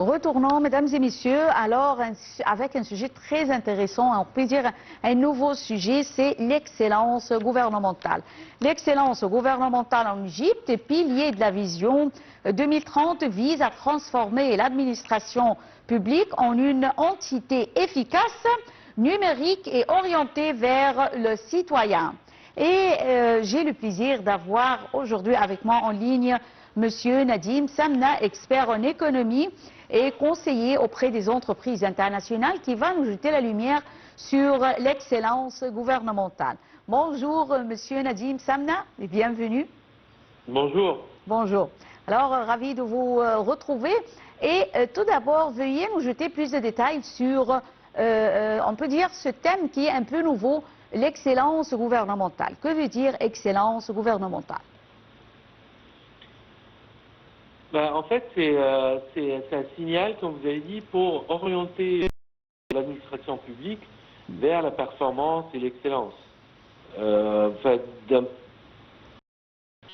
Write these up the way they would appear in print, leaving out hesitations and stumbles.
Retournons, mesdames et messieurs, alors avec un sujet très intéressant, on peut dire un nouveau sujet, c'est l'excellence gouvernementale. L'excellence gouvernementale en Égypte, pilier de la vision 2030, vise à transformer l'administration publique en une entité efficace, numérique et orientée vers le citoyen. Et j'ai le plaisir d'avoir aujourd'hui avec moi en ligne Monsieur Nadim Samna, expert en économie et conseiller auprès des entreprises internationales, qui va nous jeter la lumière sur l'excellence gouvernementale. Bonjour Monsieur Nadim Samna et bienvenue. Bonjour. Bonjour. Alors, ravi de vous retrouver. Et tout d'abord, veuillez nous jeter plus de détails sur, on peut dire, ce thème qui est un peu nouveau, l'excellence gouvernementale. Que veut dire excellence gouvernementale? En fait, c'est un signal, comme vous avez dit, pour orienter l'administration publique vers la performance et l'excellence. D'une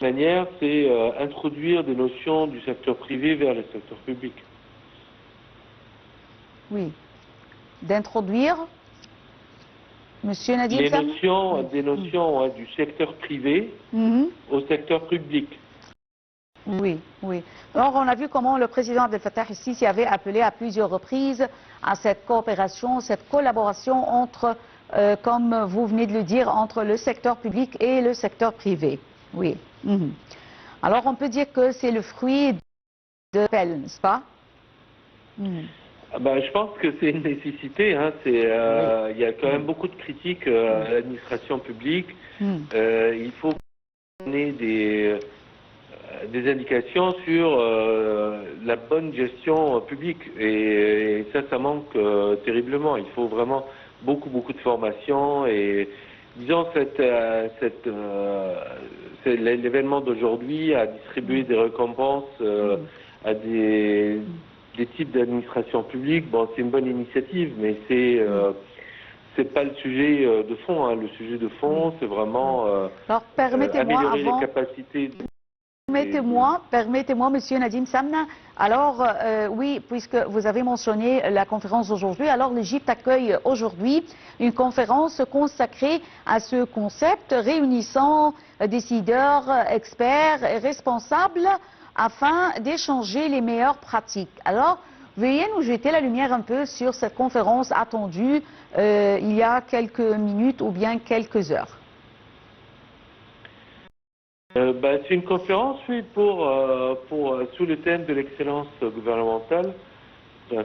manière, c'est introduire des notions du secteur privé vers le secteur public. Oui. D'introduire, Monsieur Nadim Samna, des notions du secteur privé au secteur public. Oui, oui. Alors, on a vu comment le président Abdel Fattah el-Sisi avait appelé à plusieurs reprises à cette coopération, cette collaboration entre, comme vous venez de le dire, entre le secteur public et le secteur privé. Oui. Alors, on peut dire que c'est le fruit de l'appel, n'est-ce pas? Je pense que c'est une nécessité. Hein. Il y a quand même beaucoup de critiques à l'administration publique. Il faut donner des indications sur la bonne gestion publique. Et ça manque terriblement. Il faut vraiment beaucoup de formation. Et disons, l'événement d'aujourd'hui a distribué des récompenses à des types d'administration publique. Bon, c'est une bonne initiative, mais c'est pas le sujet de fond. Hein. Le sujet de fond, c'est vraiment améliorer les capacités. Permettez-moi, Monsieur Nadim Samna, alors oui, puisque vous avez mentionné la conférence d'aujourd'hui, alors l'Égypte accueille aujourd'hui une conférence consacrée à ce concept, réunissant décideurs, experts et responsables afin d'échanger les meilleures pratiques. Alors, veuillez nous jeter la lumière un peu sur cette conférence attendue il y a quelques minutes ou bien quelques heures. C'est une conférence, oui, sous le thème de l'excellence gouvernementale. C'est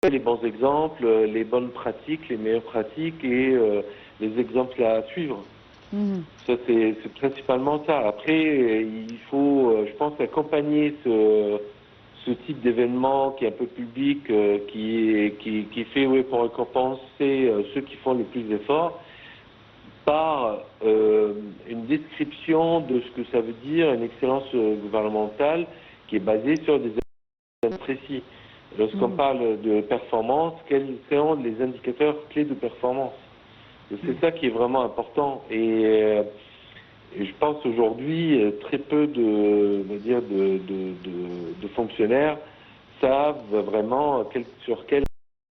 les bons exemples, les bonnes pratiques, les meilleures pratiques et les exemples à suivre. Ça, c'est principalement ça. Après, il faut, je pense, accompagner ce type d'événement qui est un peu public, qui est fait pour récompenser ceux qui font le plus d'efforts, par une description de ce que ça veut dire une excellence gouvernementale qui est basée sur des indicateurs précis. Lorsqu'on parle de performance, quels sont les indicateurs clés de performance? C'est ça qui est vraiment important. Et je pense aujourd'hui, très peu de fonctionnaires savent vraiment sur quels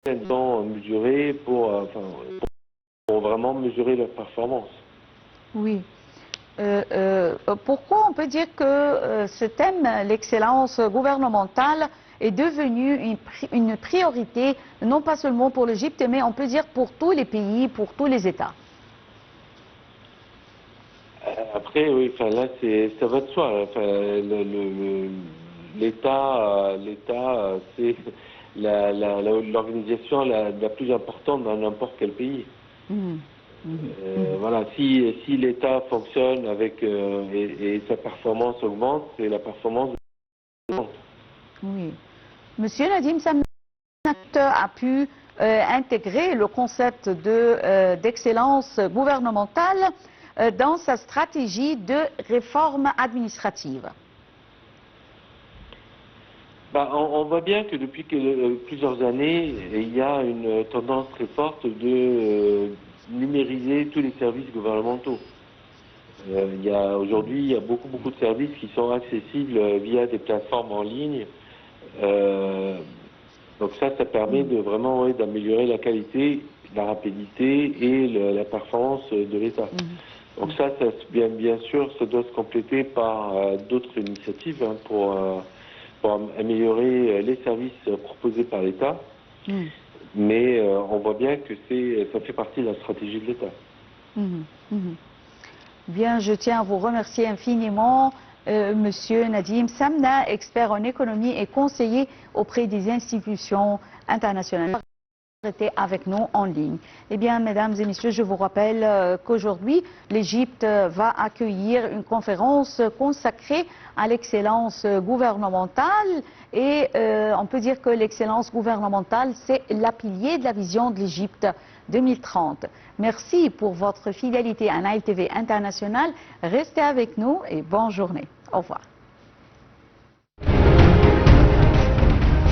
ils sont mesurés pour vraiment mesurer leur performance. Oui. Pourquoi on peut dire que ce thème, l'excellence gouvernementale, est devenu une priorité, non pas seulement pour l'Égypte, mais on peut dire pour tous les pays, pour tous les États? Après, oui, là, ça va de soi. L'État, c'est l'organisation la plus importante dans n'importe quel pays. Voilà, si l'État fonctionne et sa performance augmente, c'est la performance augmente. Oui. Monsieur Nadim Samna a pu intégrer le concept d'excellence gouvernementale dans sa stratégie de réforme administrative. On voit bien que depuis plusieurs années, il y a une tendance très forte de numériser tous les services gouvernementaux. Aujourd'hui, il y a beaucoup de services qui sont accessibles via des plateformes en ligne. Donc ça permet de vraiment d'améliorer la qualité, la rapidité et la performance de l'État. Donc ça bien sûr, ça doit se compléter par d'autres initiatives pour améliorer les services proposés par l'État. Mais on voit bien que ça fait partie de la stratégie de l'État. Bien, je tiens à vous remercier infiniment, Monsieur Nadim Samna, expert en économie et conseiller auprès des institutions internationales. Était avec nous en ligne. Eh bien, mesdames et messieurs, je vous rappelle qu'aujourd'hui, l'Égypte va accueillir une conférence consacrée à l'excellence gouvernementale et on peut dire que l'excellence gouvernementale, c'est la pilier de la vision de l'Égypte 2030. Merci pour votre fidélité à Nile TV International. Restez avec nous et bonne journée. Au revoir.